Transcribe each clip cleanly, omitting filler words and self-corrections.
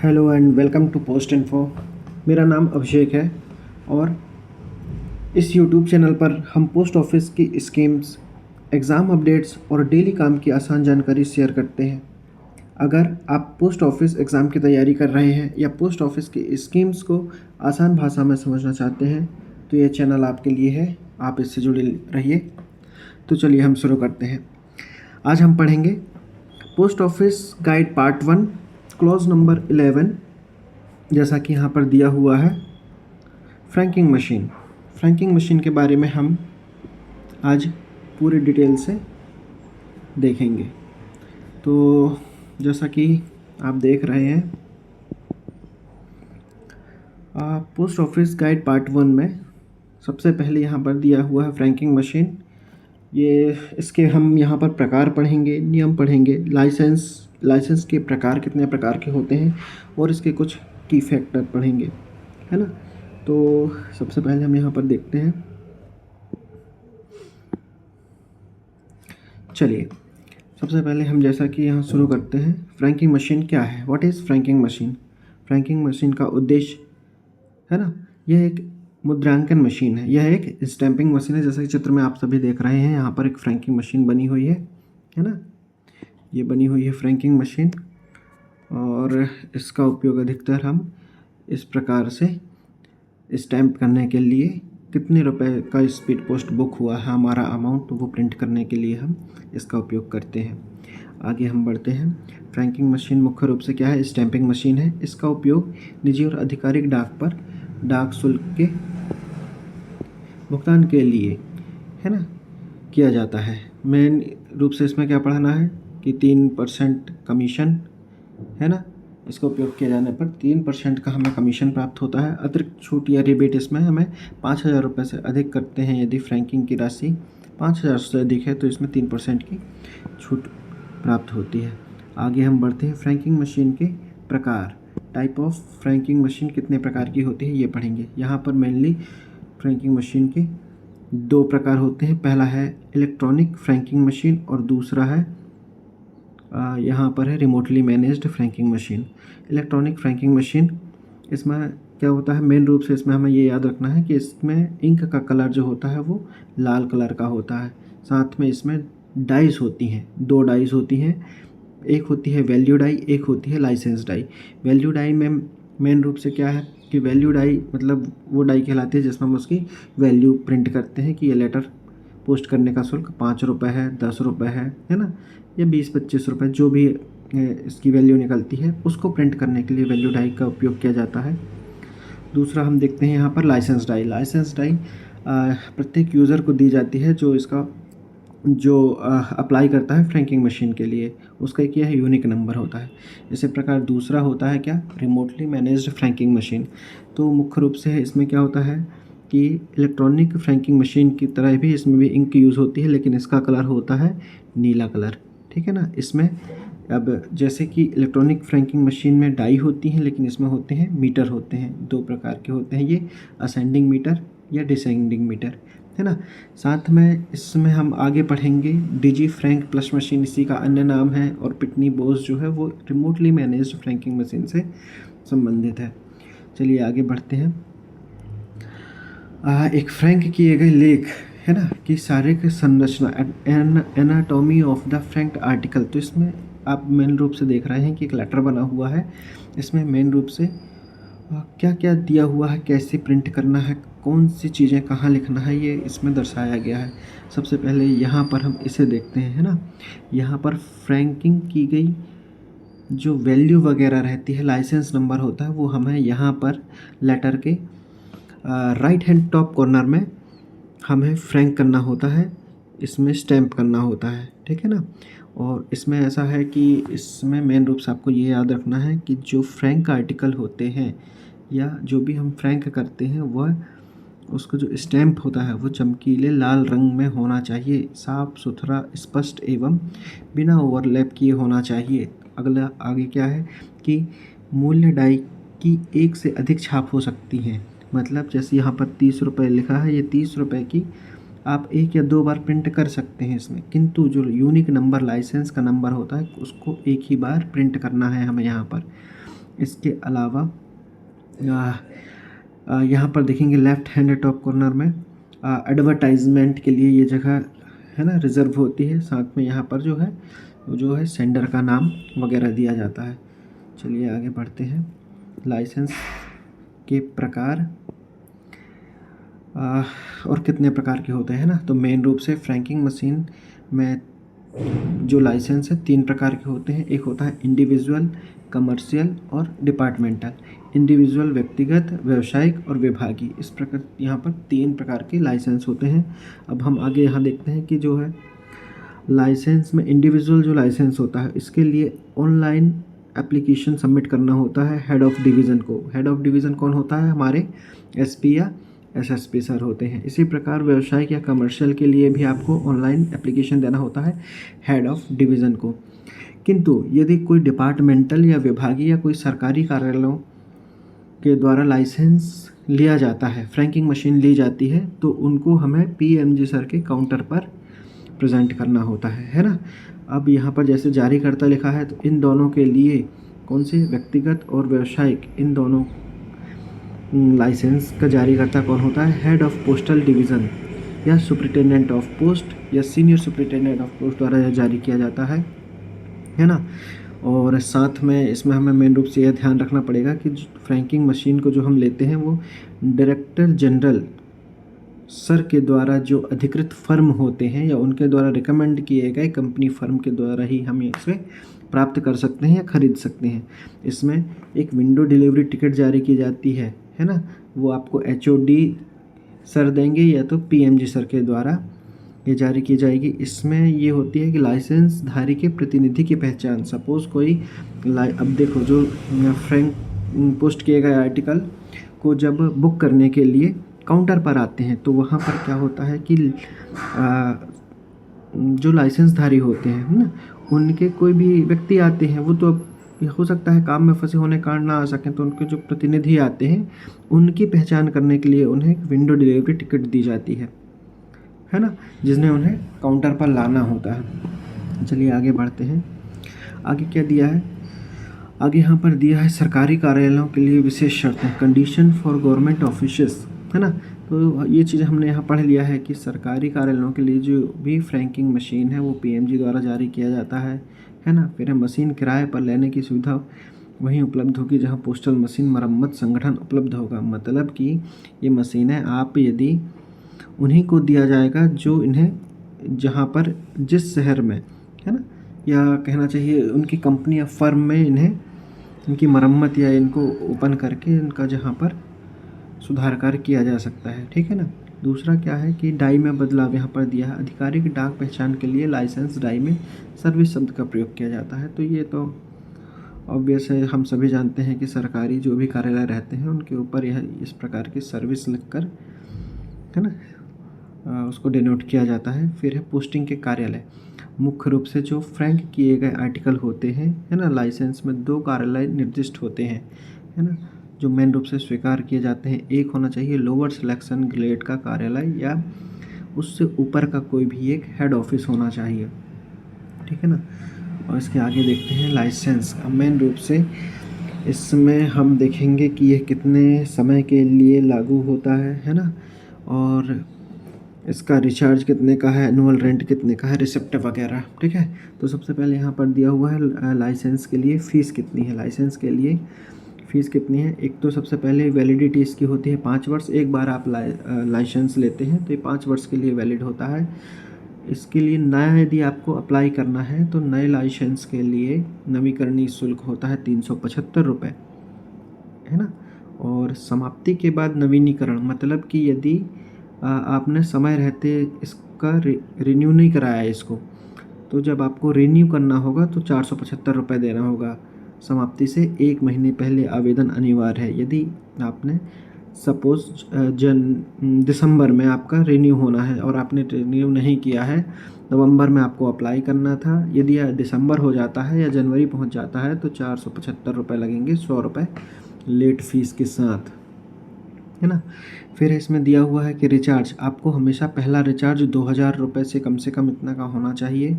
Hello and welcome to post info. मेरा नाम अभिषेक है और इस यूट्यूब चैनल पर हम पोस्ट ऑफिस की स्कीम्स, एग्ज़ाम अपडेट्स और डेली काम की आसान जानकारी शेयर करते हैं। अगर आप पोस्ट ऑफिस एग्ज़ाम की तैयारी कर रहे हैं या पोस्ट ऑफिस की स्कीम्स को आसान भाषा में समझना चाहते हैं तो ये चैनल आपके लिए है। आप इससे जुड़े रहिए। तो चलिए हम शुरू करते हैं। आज हम पढ़ेंगे post office guide part 1 clause number 11। जैसा कि यहाँ पर दिया हुआ है फ्रैंकिंग मशीन के बारे में हम आज पूरी डिटेल से देखेंगे। तो जैसा कि आप देख रहे हैं पोस्ट ऑफिस गाइड पार्ट 1 में सबसे पहले यहाँ पर दिया हुआ है फ्रैंकिंग मशीन। इसके हम यहाँ पर प्रकार पढ़ेंगे, नियम पढ़ेंगे, लाइसेंस के प्रकार कितने प्रकार के होते हैं और इसके कुछ की फैक्टर पढ़ेंगे, है ना। तो सबसे पहले हम यहाँ पर देखते हैं। चलिए सबसे पहले हम जैसा कि यहाँ शुरू करते हैं, फ्रैंकिंग मशीन क्या है, what is franking machine. Franking machine का उद्देश्य है ना, यह एक मुद्रांकन मशीन है, यह एक स्टैंपिंग मशीन है। जैसा कि चित्र में आप सभी देख रहे हैं, यहाँ पर एक फ्रैंकिंग मशीन बनी हुई है ना। ये बनी हुई है फ्रैंकिंग मशीन और इसका उपयोग अधिकतर हम इस प्रकार से स्टैंप करने के लिए, कितने रुपए का स्पीड पोस्ट बुक हुआ है हमारा अमाउंट, वो प्रिंट करने के लिए हम इसका उपयोग करते हैं। आगे हम बढ़ते हैं। फ्रैंकिंग मशीन मुख्य रूप से क्या है, स्टैंपिंग मशीन है। इसका उपयोग निजी और आधिकारिक डाक पर डाक शुल्क के भुगतान के लिए, है ना, किया जाता है। मेन रूप से इसमें क्या पढ़ना है कि 3% कमीशन, है ना, इसका उपयोग किए जाने पर 3% का हमें कमीशन प्राप्त होता है। अतिरिक्त छूट या रिबेट इसमें हमें 5,000 रुपये से अधिक करते हैं। यदि फ्रैंकिंग की राशि 5,000 से अधिक है तो इसमें 3% की छूट प्राप्त होती है। आगे हम बढ़ते हैं। फ्रैंकिंग मशीन के प्रकार, टाइप ऑफ फ्रैंकिंग मशीन कितने प्रकार की होती है ये पढ़ेंगे। यहाँ पर मेनली फ्रैंकिंग मशीन के 2 प्रकार होते हैं। पहला है इलेक्ट्रॉनिक फ्रैंकिंग मशीन और दूसरा है यहाँ पर है remotely managed franking machine. Electronic franking machine, इसमें क्या होता है, मेन रूप से इसमें हमें ये याद रखना है कि इसमें इंक का कलर जो होता है वो लाल कलर का होता है। साथ में इसमें डाइस होती हैं, 2 डाइस होती हैं। एक होती है वैल्यू डाई, एक होती है लाइसेंस डाई। वैल्यू डाई में मेन रूप से क्या है कि वैल्यू डाई मतलब वो डाई कहलाती है जिसमें हम उसकी वैल्यू प्रिंट करते हैं कि ये लेटर पोस्ट करने का शुल्क 5 रुपये है, 10 रुपये है ना, या 20-25 रुपये, जो भी इसकी वैल्यू निकलती है उसको प्रिंट करने के लिए वैल्यू डाई का उपयोग किया जाता है। दूसरा हम देखते हैं यहाँ पर लाइसेंस डाई। लाइसेंस डाई प्रत्येक यूज़र को दी जाती है जो अप्लाई करता है फ्रैंकिंग मशीन के लिए, उसका एक यह यूनिक नंबर होता है। इसी प्रकार दूसरा होता है क्या, रिमोटली मैनेज्ड फ्रैंकिंग मशीन। तो मुख्य रूप से इसमें क्या होता है कि इलेक्ट्रॉनिक फ्रैंकिंग मशीन की तरह भी इसमें भी इंक यूज़ होती है, लेकिन इसका कलर होता है नीला कलर, ठीक है ना। इसमें अब जैसे कि इलेक्ट्रॉनिक फ्रैंकिंग मशीन में डाई होती हैं, लेकिन इसमें होते हैं मीटर होते हैं, 2 प्रकार के होते हैं ये, असेंडिंग मीटर या डिसेंडिंग मीटर, है ना। साथ में इसमें हम आगे पढ़ेंगे डिजी फ्रैंक प्लस मशीन, इसी का अन्य नाम है, और पिटनी बोस जो है वो रिमोटली मैनेज्ड फ्रैंकिंग मशीन से संबंधित है। चलिए आगे बढ़ते हैं। एक फ्रैंक किए गए लेख, है ना, कि शारीरिक संरचना, एनाटॉमी ऑफ द फ्रैंक्ड आर्टिकल। तो इसमें आप मेन रूप से देख रहे हैं कि एक लेटर बना हुआ है। इसमें मेन रूप से क्या क्या दिया हुआ है, कैसे प्रिंट करना है, कौन सी चीज़ें कहाँ लिखना है, ये इसमें दर्शाया गया है। सबसे पहले यहाँ पर हम इसे देखते हैं, है ना। यहाँ पर फ्रैंकिंग की गई जो वैल्यू वगैरह रहती है, लाइसेंस नंबर होता है, वो हमें यहाँ पर लेटर के राइट हैंड टॉप कॉर्नर में हमें फ्रैंक करना होता है, इसमें स्टैंप करना होता है, ठीक है ना। और इसमें ऐसा है कि इसमें मेन रूप से आपको ये याद रखना है कि जो फ्रैंक आर्टिकल होते हैं या जो भी हम फ्रैंक करते हैं वह उसका जो स्टैंप होता है वो चमकीले लाल रंग में होना चाहिए, साफ सुथरा, स्पष्ट एवं बिना ओवरलैप किए होना चाहिए। अगला आगे क्या है कि मूल्य डाई की 1 से अधिक छाप हो सकती हैं। मतलब जैसे यहाँ पर 30 रुपये लिखा है, ये 30 रुपये की आप 1 या 2 बार प्रिंट कर सकते हैं इसमें, किंतु जो यूनिक नंबर लाइसेंस का नंबर होता है उसको एक ही बार प्रिंट करना है हमें यहाँ पर। इसके अलावा यहाँ पर देखेंगे लेफ़्ट हैंड टॉप कॉर्नर में एडवर्टाइजमेंट के लिए ये जगह है ना रिज़र्व होती है। साथ में यहाँ पर जो है सेंडर का नाम वगैरह दिया जाता है। चलिए आगे बढ़ते हैं। लाइसेंस के प्रकार और कितने प्रकार के होते हैं ना, तो मेन रूप से फ्रैंकिंग मशीन में जो लाइसेंस है 3 प्रकार के होते हैं। एक होता है इंडिविजुअल, कमर्शियल और डिपार्टमेंटल। इंडिविजुअल व्यक्तिगत, व्यावसायिक और विभागीय, इस प्रकार यहाँ पर 3 प्रकार के लाइसेंस होते हैं। अब हम आगे यहाँ देखते हैं कि जो है लाइसेंस में इंडिविजुअल जो लाइसेंस होता है इसके लिए ऑनलाइन एप्लीकेशन सबमिट करना होता है हेड ऑफ डिवीज़न को। हेड ऑफ डिवीज़न कौन होता है? हमारे एसपी या एसएसपी सर होते हैं। इसी प्रकार व्यवसायिक या कमर्शियल के लिए भी आपको ऑनलाइन एप्लीकेशन देना होता है हेड ऑफ डिवीज़न को। किंतु यदि कोई डिपार्टमेंटल या विभागीय या कोई सरकारी कार्यालयों के द्वारा लाइसेंस लिया जाता है, फ्रैंकिंग मशीन ली जाती है, तो उनको हमें पीएमजी सर के काउंटर पर प्रेजेंट करना होता है ना। अब यहाँ पर जैसे जारीकर्ता लिखा है तो इन दोनों के लिए कौन से व्यक्तिगत और व्यावसायिक इन दोनों लाइसेंस का जारीकर्ता कौन होता है? हेड ऑफ पोस्टल डिवीज़न या सुपरिटेंडेंट ऑफ पोस्ट या सीनियर सुपरिटेंडेंट ऑफ पोस्ट द्वारा यह जारी किया जाता है ना। और साथ में इसमें हमें मेन रूप से यह ध्यान रखना पड़ेगा कि फ्रैंकिंग मशीन को जो हम लेते हैं वो डायरेक्टर जनरल सर के द्वारा जो अधिकृत फर्म होते हैं या उनके द्वारा रिकमेंड किए गए कंपनी फर्म के द्वारा ही हम इसे प्राप्त कर सकते हैं या ख़रीद सकते हैं। इसमें एक विंडो डिलीवरी टिकट जारी की जाती है ना, वो आपको एचओडी सर देंगे या तो पीएमजी सर के द्वारा ये जारी की जाएगी। इसमें ये होती है कि लाइसेंस धारी के प्रतिनिधि की पहचान। सपोज़ कोई अब देखो जो फ्रैंक पोस्ट किए गए आर्टिकल को जब बुक करने के लिए काउंटर पर आते हैं तो वहाँ पर क्या होता है कि जो लाइसेंसधारी होते हैं ना, उनके कोई भी व्यक्ति आते हैं, वो तो हो सकता है काम में फंसे होने कारण ना आ सकें, तो उनके जो प्रतिनिधि आते हैं उनकी पहचान करने के लिए उन्हें एक विंडो डिलीवरी टिकट दी जाती है ना, जिसने उन्हें काउंटर पर लाना होता है। चलिए आगे बढ़ते हैं। आगे क्या दिया है? आगे यहाँ पर दिया है सरकारी कार्यालयों के लिए विशेष शर्तें, कंडीशन फॉर गवर्नमेंट ऑफिसेस, है ना। तो ये चीज़ हमने यहाँ पढ़ लिया है कि सरकारी कार्यालयों के लिए जो भी फ्रैंकिंग मशीन है वो पीएमजी द्वारा जारी किया जाता है ना। फिर मशीन किराए पर लेने की सुविधा वहीं उपलब्ध होगी जहाँ पोस्टल मशीन मरम्मत संगठन उपलब्ध होगा। मतलब कि ये मशीनें आप यदि उन्हीं को दिया जाएगा जो इन्हें जहाँ पर जिस शहर में, है ना, या कहना चाहिए उनकी कंपनी या फर्म में इन्हें इनकी मरम्मत या इनको ओपन करके इनका जहाँ पर सुधार कार्य किया जा सकता है, ठीक है ना। दूसरा क्या है कि डाई में बदलाव यहाँ पर दिया है। आधिकारिक डाक पहचान के लिए लाइसेंस डाई में सर्विस शब्द का प्रयोग किया जाता है। तो ये तो ऑब्वियस है, हम सभी जानते हैं कि सरकारी जो भी कार्यालय रहते हैं उनके ऊपर यह इस प्रकार की सर्विस लिखकर, है ना, उसको डिनोट किया जाता है। फिर है पोस्टिंग के कार्यालय। मुख्य रूप से जो फ्रैंक किए गए आर्टिकल होते हैं, है ना, लाइसेंस में 2 कार्यालय निर्दिष्ट होते हैं, है ना, जो मेन रूप से स्वीकार किए जाते हैं। एक होना चाहिए लोअर सिलेक्शन ग्रेड का कार्यालय या उससे ऊपर का कोई भी एक हेड ऑफिस होना चाहिए, ठीक है ना। और इसके आगे देखते हैं लाइसेंस। मेन रूप से इसमें हम देखेंगे कि यह कितने समय के लिए लागू होता है ना, और इसका रिचार्ज कितने का है, एनुअल रेंट कितने का है, रिसिप्ट वगैरह, ठीक है। तो सबसे पहले यहाँ पर दिया हुआ है लाइसेंस के लिए फ़ीस कितनी है। लाइसेंस के लिए फ़ीस कितनी है? एक तो सबसे पहले वैलिडिटी इसकी होती है 5 वर्ष। एक बार आप लाइसेंस लेते हैं तो ये 5 वर्ष के लिए वैलिड होता है। इसके लिए नया यदि आपको अप्लाई करना है तो नए लाइसेंस के लिए नवीकरणीय शुल्क होता है 375 रुपये, है ना। और समाप्ति के बाद नवीनीकरण, मतलब कि यदि आपने समय रहते इसका रिन्यू नहीं कराया इसको, तो जब आपको रिन्यू करना होगा तो 475 रुपये देना होगा। समाप्ति से 1 महीने पहले आवेदन अनिवार्य है। यदि आपने सपोज़ दिसंबर में आपका रिन्यू होना है और आपने रिन्यू नहीं किया है, नवंबर में आपको अप्लाई करना था, यदि दिसंबर हो जाता है या जनवरी पहुंच जाता है तो 475 रुपये लगेंगे, 100 रुपये लेट फीस के साथ, है ना। फिर इसमें दिया हुआ है कि रिचार्ज आपको हमेशा पहला रिचार्ज 2000 रुपये से कम इतना का होना चाहिए।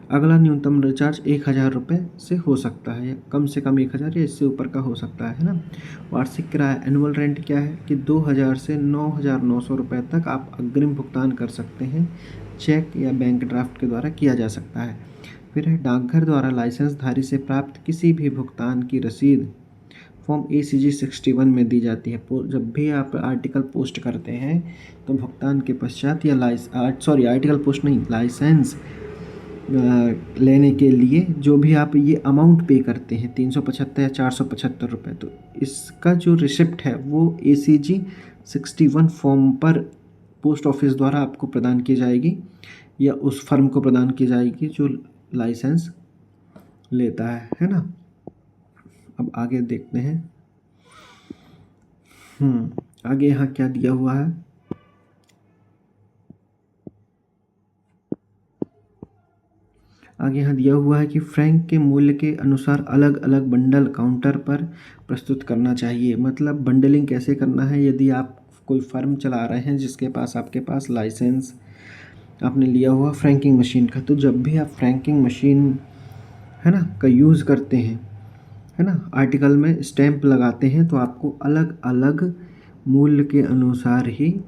अगला न्यूनतम रिचार्ज 1,000 रुपये से हो सकता है, कम से कम 1,000 या इससे ऊपर का हो सकता है ना। वार्षिक किराया एनुअल रेंट क्या है कि 2,000 से 9,900 रुपये तक आप अग्रिम भुगतान कर सकते हैं, चेक या बैंक ड्राफ्ट के द्वारा किया जा सकता है। फिर है डाकघर द्वारा लाइसेंसधारी से प्राप्त किसी भी भुगतान की रसीद फॉर्म ACG 61 में दी जाती है। जब भी आप आर्टिकल पोस्ट करते हैं तो भुगतान के पश्चात या आर्टिकल पोस्ट नहीं, लाइसेंस लेने के लिए जो भी आप ये अमाउंट पे करते हैं 375 या 475 रुपये, तो इसका जो रिसिप्ट है वो ACG 61 फॉर्म पर पोस्ट ऑफिस द्वारा आपको प्रदान की जाएगी या उस फर्म को प्रदान की जाएगी जो लाइसेंस लेता है ना। अब आगे देखते हैं। आगे यहाँ क्या दिया हुआ है, आगे यहाँ दिया हुआ है कि फ्रैंक के मूल्य के अनुसार अलग अलग बंडल काउंटर पर प्रस्तुत करना चाहिए। मतलब बंडलिंग कैसे करना है, यदि आप कोई फर्म चला रहे हैं जिसके पास आपके पास लाइसेंस आपने लिया हुआ फ्रैंकिंग मशीन का, तो जब भी आप फ्रैंकिंग मशीन है ना का यूज़ करते हैं, है ना, आर्टिकल में स्टैंप लगाते हैं, तो आपको अलग अलग मूल्य के अनुसार ही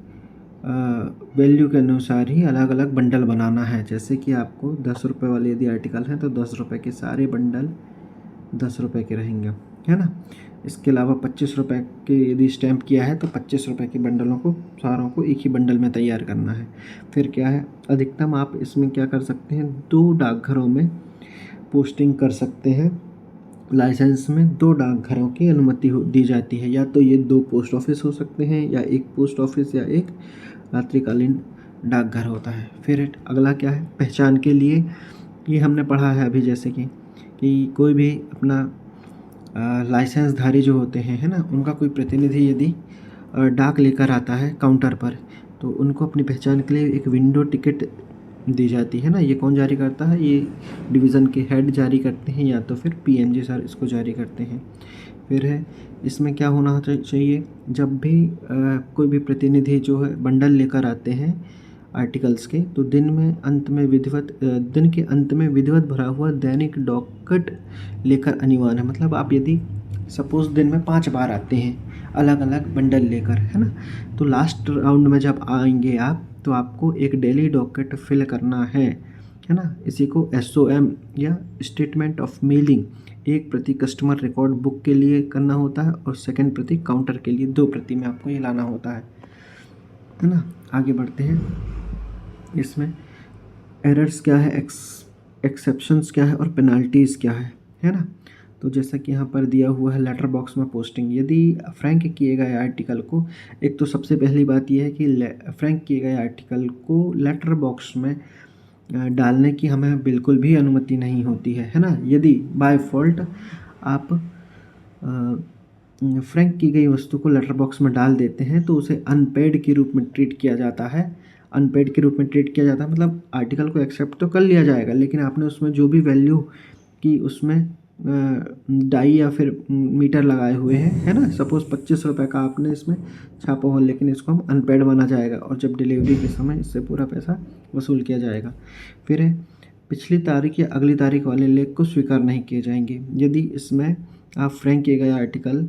वैल्यू के अनुसार ही अलग अलग बंडल बनाना है। जैसे कि आपको 10 रुपये वाले यदि आर्टिकल हैं तो 10 रुपये के सारे बंडल 10 रुपये के रहेंगे, है ना। इसके अलावा 25 रुपये के यदि स्टैंप किया है तो 25 रुपये के बंडलों को सारों को एक ही बंडल में तैयार करना है। फिर क्या है, अधिकतम आप इसमें क्या कर सकते हैं, 2 डाकघरों में पोस्टिंग कर सकते हैं। लाइसेंस में 2 डाकघरों की अनुमति दी जाती है, या तो ये 2 पोस्ट ऑफिस हो सकते हैं या एक पोस्ट ऑफिस या एक रात्रिकालीन डाकघर होता है। फिर अगला क्या है, पहचान के लिए, ये हमने पढ़ा है अभी जैसे कि कोई भी अपना लाइसेंसधारी जो होते हैं, है ना, उनका कोई प्रतिनिधि यदि डाक लेकर आता है काउंटर पर, तो उनको अपनी पहचान के लिए एक विंडो टिकट दी जाती है ना। ये कौन जारी करता है, ये डिवीज़न के हेड जारी करते हैं या तो फिर PNG सर इसको जारी करते हैं। फिर है इसमें क्या होना चाहिए, जब भी कोई भी प्रतिनिधि जो है बंडल लेकर आते हैं आर्टिकल्स के, तो दिन के अंत में विधिवत भरा हुआ दैनिक डॉकेट लेकर अनिवार्य है। मतलब आप यदि सपोज़ दिन में 5 बार आते हैं अलग अलग बंडल लेकर, है ना, तो लास्ट राउंड में जब आएंगे आप तो आपको एक डेली डॉकेट फिल करना है ना। इसी को SOM या स्टेटमेंट ऑफ मेलिंग, 1 प्रति कस्टमर रिकॉर्ड बुक के लिए करना होता है और 2nd प्रति काउंटर के लिए 2 प्रति में आपको ये लाना होता है ना। आगे बढ़ते हैं, इसमें एरर्स क्या है, एक्सेप्शंस क्या है और पेनाल्टीज़ क्या है ना। तो जैसा कि यहाँ पर दिया हुआ है लेटर बॉक्स में पोस्टिंग, यदि फ्रैंक किए गए आर्टिकल को, एक तो सबसे पहली बात यह है कि फ्रैंक किए गए आर्टिकल को लेटर बॉक्स में डालने की हमें बिल्कुल भी अनुमति नहीं होती है ना। यदि बाय फॉल्ट आप फ्रैंक की गई वस्तु को लेटर बॉक्स में डाल देते हैं तो उसे अनपेड के रूप में ट्रीट किया जाता है। अनपेड के रूप में ट्रीट किया जाता है मतलब आर्टिकल को एक्सेप्ट तो कर लिया जाएगा, लेकिन आपने उसमें जो भी वैल्यू की उसमें डाई या फिर मीटर लगाए हुए हैं, है ना, सपोज़ 25 रुपये का आपने इसमें छापा हो, लेकिन इसको हम अनपेड माना जाएगा और जब डिलीवरी के समय इससे पूरा पैसा वसूल किया जाएगा। फिर है पिछली तारीख या अगली तारीख वाले लेख को स्वीकार नहीं किए जाएंगे। यदि इसमें आप फ्रैंक किए गए आर्टिकल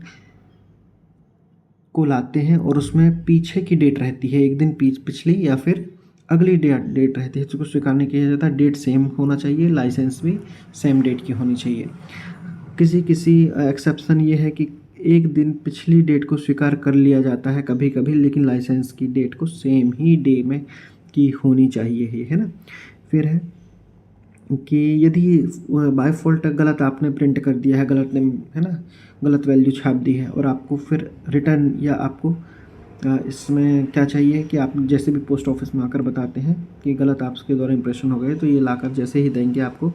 को लाते हैं और उसमें पीछे की डेट रहती है, एक दिन पिछली या फिर अगली डेट रहती है, जिसको स्वीकार नहीं किया जाता। डेट सेम होना चाहिए, लाइसेंस भी सेम डेट की होनी चाहिए। किसी एक्सेप्शन ये है कि एक दिन पिछली डेट को स्वीकार कर लिया जाता है कभी कभी, लेकिन लाइसेंस की डेट को सेम ही डे में की होनी चाहिए, है ना। फिर है कि यदि बाय फॉल्ट गलत आपने प्रिंट कर दिया है, गलत नेम, है ना, गलत वैल्यू छाप दी है और आपको फिर रिटर्न या आपको इसमें क्या चाहिए कि आप जैसे भी पोस्ट ऑफिस में आकर बताते हैं कि गलत आपके द्वारा इंप्रेशन हो गए, तो ये लाकर जैसे ही देंगे आपको,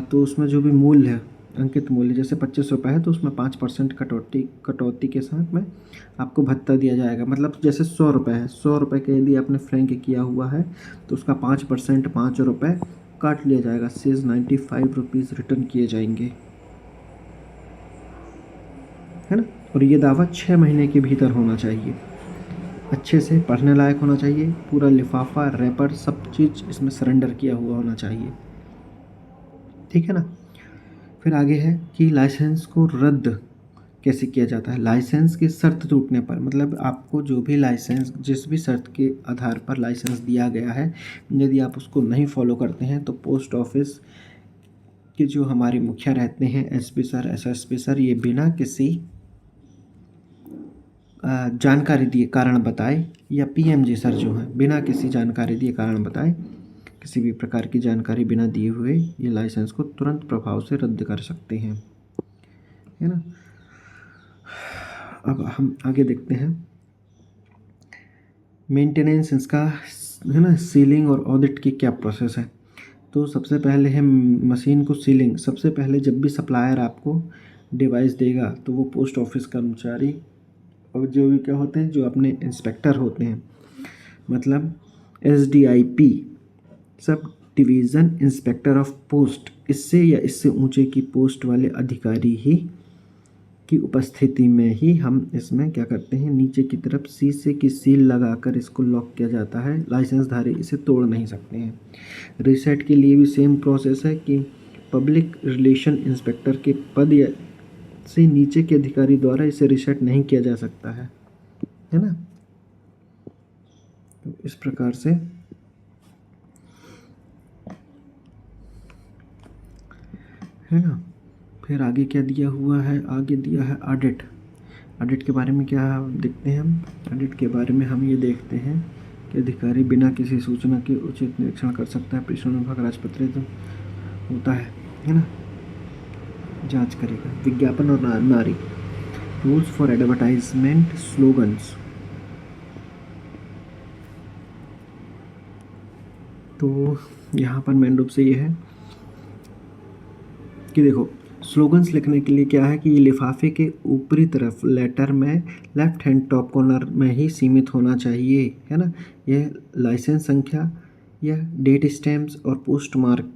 तो उसमें जो भी मूल्य है, अंकित मूल्य, जैसे 25 रुपये है तो उसमें 5% कटौती के साथ में आपको भत्ता दिया जाएगा। मतलब जैसे 100 रुपये है, 100 रुपये के यदि आपने फ्रैंक किया हुआ है तो उसका 5% 5 रुपये काट लिया जाएगा, शेष 95 रुपीज़ रिटर्न किए जाएंगे, है ना। और ये दावा 6 महीने के भीतर होना चाहिए, अच्छे से पढ़ने लायक होना चाहिए, पूरा लिफाफा रैपर सब चीज़ इसमें सरेंडर किया हुआ होना चाहिए। ठीक है ना। फिर आगे है कि लाइसेंस को रद्द कैसे किया जाता है। लाइसेंस की शर्त टूटने पर, मतलब आपको जो भी लाइसेंस, जिस भी शर्त के आधार पर लाइसेंस दिया गया है, यदि आप उसको नहीं फॉलो करते हैं तो पोस्ट ऑफिस के जो हमारे मुखिया रहते हैं, एसपी सर, एसएसपी सर, ये बिना किसी जानकारी दिए, कारण बताए, या पीएमजी सर जो हैं, बिना किसी जानकारी दिए, कारण बताए, किसी भी प्रकार की जानकारी बिना दिए हुए ये लाइसेंस को तुरंत प्रभाव से रद्द कर सकते हैं, है ना। अब हम आगे देखते हैं मेंटेनेंस इसका, है ना, सीलिंग और ऑडिट की क्या प्रोसेस है। तो सबसे पहले है मशीन को सीलिंग। सबसे पहले जब भी सप्लायर आपको डिवाइस देगा तो वो पोस्ट ऑफिस कर्मचारी और जो भी क्या होते हैं, जो अपने इंस्पेक्टर होते हैं, मतलब SDIP, sub division inspector of post, इससे या इससे ऊंचे की पोस्ट वाले अधिकारी ही की उपस्थिति में ही हम इसमें क्या करते हैं, नीचे की तरफ शीशे की सील लगाकर इसको लॉक किया जाता है। लाइसेंसधारी इसे तोड़ नहीं सकते हैं। रीसेट के लिए भी सेम प्रोसेस है कि पब्लिक रिलेशन इंस्पेक्टर के पद या से नीचे के अधिकारी द्वारा इसे रीसेट नहीं किया जा सकता है ना। तो इस प्रकार से है ना। फिर आगे क्या दिया हुआ है, आगे दिया है ऑडिट। ऑडिट के बारे में क्या देखते हैं हम। ऑडिट के बारे में हम ये देखते हैं कि अधिकारी बिना किसी सूचना के उचित निरीक्षण कर सकता है। प्रेषण विभाग राजपत्रित होता है ना, जांच करेगा। विज्ञापन और नारी, रूल्स फॉर एडवर्टाइजमेंट स्लोगन्स। तो यहाँ पर मेन रूप से ये है कि देखो, स्लोगन्स लिखने के लिए क्या है कि ये लिफाफे के ऊपरी तरफ लेटर में लेफ्ट हैंड टॉप कॉर्नर में ही सीमित होना चाहिए, है ना। यह लाइसेंस संख्या या डेट स्टैम्प्स और पोस्ट मार्क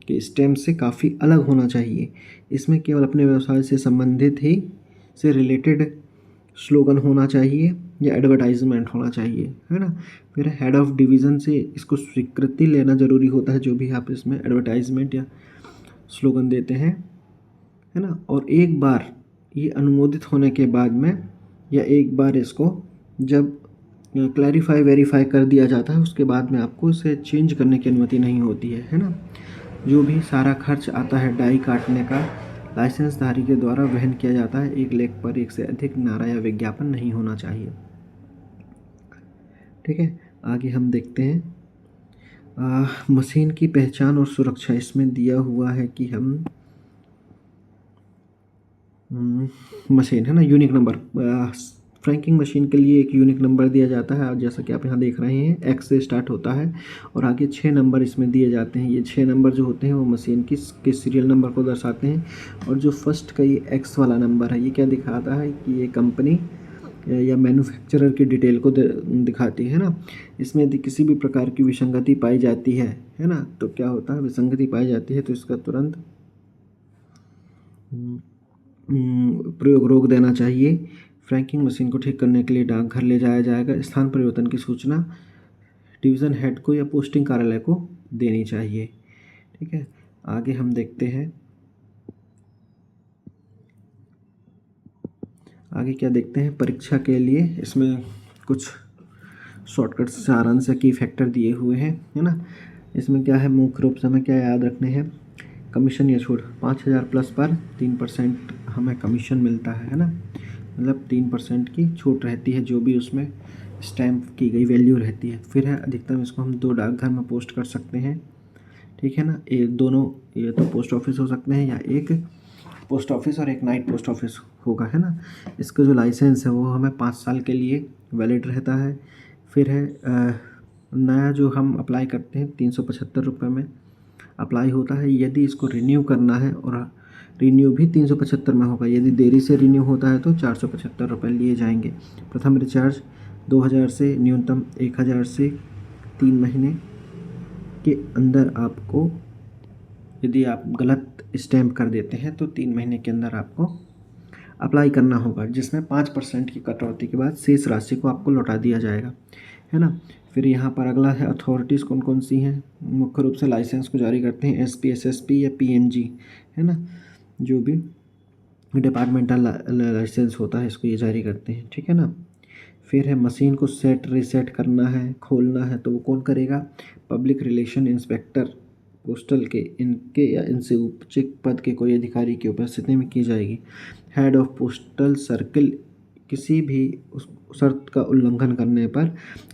के स्टैम्प से काफ़ी अलग होना चाहिए। इसमें केवल अपने व्यवसाय से संबंधित ही से रिलेटेड स्लोगन होना चाहिए या एडवर्टाइजमेंट होना चाहिए, है ना। फिर हेड ऑफ डिवीज़न से इसको स्वीकृति लेना ज़रूरी होता है, जो भी आप इसमें एडवर्टाइजमेंट या स्लोगन देते हैं, है ना। और एक बार ये अनुमोदित होने के बाद में, या एक बार इसको जब क्लैरिफाई वेरीफाई कर दिया जाता है, उसके बाद में आपको इसे चेंज करने की अनुमति नहीं होती है ना। जो भी सारा खर्च आता है डाई काटने का, लाइसेंसधारी के द्वारा वहन किया जाता है। एक लेख पर एक से अधिक नारा या विज्ञापन नहीं होना चाहिए। ठीक है, आगे हम देखते हैं मशीन की पहचान और सुरक्षा। इसमें दिया हुआ है कि हम मशीन, है ना, यूनिक नंबर। फ्रैंकिंग मशीन के लिए एक यूनिक नंबर दिया जाता है, जैसा कि आप यहाँ देख रहे हैं, एक्स से स्टार्ट होता है और आगे 6 नंबर इसमें दिए जाते हैं। ये 6 नंबर जो होते हैं वो मशीन के सीरियल नंबर को दर्शाते हैं। और जो फर्स्ट का ये एक्स वाला नंबर है, ये क्या दिखाता है कि ये कंपनी या मैन्युफैक्चरर की डिटेल को दिखाती है ना। इसमें यदि किसी भी प्रकार की विसंगति पाई जाती है ना, तो क्या होता है, विसंगति पाई जाती है तो इसका तुरंत प्रयोग रोक देना चाहिए। फ्रैंकिंग मशीन को ठीक करने के लिए डाकघर ले जाया जाएगा। स्थान परिवर्तन की सूचना डिवीज़न हेड को या पोस्टिंग कार्यालय को देनी चाहिए। ठीक है, आगे हम देखते हैं, आगे क्या देखते हैं। परीक्षा के लिए इसमें कुछ शॉर्टकट सारांश की फैक्टर दिए हुए हैं, है ना। इसमें क्या है, मुख्य रूप से हमें क्या याद रखने हैं, कमीशन या छूट। 5,000 प्लस पर 3% हमें कमीशन मिलता है ना, मतलब 3% की छूट रहती है, जो भी उसमें स्टैम्प की गई वैल्यू रहती है। फिर है अधिकतम इसको हम 2 डाकघर में पोस्ट कर सकते हैं, ठीक है ना। ये दोनों, ये तो पोस्ट ऑफिस हो सकते हैं या एक पोस्ट ऑफिस और एक नाइट पोस्ट ऑफिस होगा, है ना। इसका जो लाइसेंस है वो हमें 5 साल के लिए वैलिड रहता है। फिर है नया जो हम अप्लाई करते हैं 375 रुपये में अप्लाई होता है। यदि इसको रिन्यू करना है, और रिन्यू भी 375 में होगा। यदि देरी से रिन्यू होता है तो 475 रुपये लिए जाएंगे। प्रथम रिचार्ज 2000 से, न्यूनतम 1000 से 3 महीने के अंदर आपको, यदि आप गलत स्टैम्प कर देते हैं तो 3 महीने के अंदर आपको अप्लाई करना होगा, जिसमें 5% की कटौती के बाद शेष राशि को आपको लौटा दिया जाएगा, है ना। फिर यहाँ पर अगला है अथॉरिटीज़ कौन कौन सी हैं। मुख्य रूप से लाइसेंस को जारी करते हैं एसपी, एसएसपी या पीएमजी, है ना, जो भी डिपार्टमेंटल लाइसेंस होता है इसको ये जारी करते हैं, ठीक है ना। फिर है मशीन को सेट रीसेट करना है, खोलना है, तो वो कौन करेगा, पब्लिक रिलेशन इंस्पेक्टर पोस्टल के इनके या इनसे उचित पद के कोई अधिकारी की उपस्थिति में की जाएगी। हेड ऑफ पोस्टल सर्किल किसी भी उस शर्त का उल्लंघन करने पर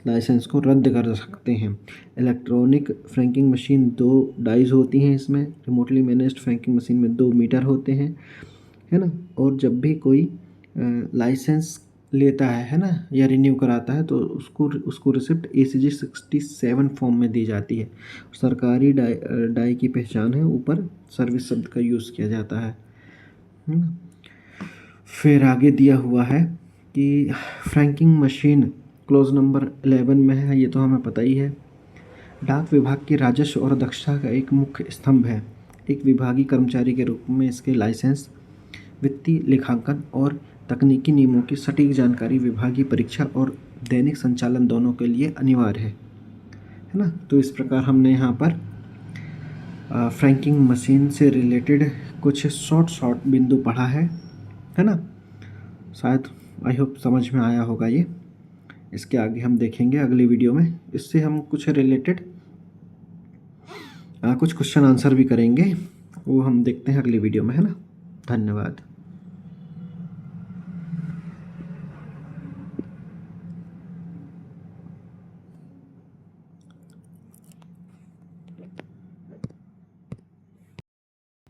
लाइसेंस को रद्द कर सकते हैं। इलेक्ट्रॉनिक फ्रैंकिंग मशीन 2 डाइज होती हैं इसमें। रिमोटली मैनेज्ड फ्रैंकिंग मशीन में 2 मीटर होते हैं, है ना। और जब भी कोई लाइसेंस लेता है ना, या रिन्यू कराता है, तो उसको रिसिप्ट ACG 67 फॉर्म में दी जाती है। सरकारी डाई की पहचान है, ऊपर सर्विस शब्द का यूज़ किया जाता है ना। फिर आगे दिया हुआ है कि फ्रैंकिंग मशीन क्लॉज नंबर 11 में है, ये तो हमें पता ही है। डाक विभाग की राजस्व और दक्षता का एक मुख्य स्तंभ है। एक विभागीय कर्मचारी के रूप में इसके लाइसेंस, वित्तीय लेखांकन और तकनीकी नियमों की सटीक जानकारी विभागीय परीक्षा और दैनिक संचालन दोनों के लिए अनिवार्य है ना। तो इस प्रकार हमने यहाँ पर फ्रैंकिंग मशीन से रिलेटेड कुछ शॉर्ट बिंदु पढ़ा है ना। शायद आई होप समझ में आया होगा ये। इसके आगे हम देखेंगे अगली वीडियो में, इससे हम कुछ रिलेटेड कुछ क्वेश्चन आंसर भी करेंगे, वो हम देखते हैं अगली वीडियो में, है ना। धन्यवाद।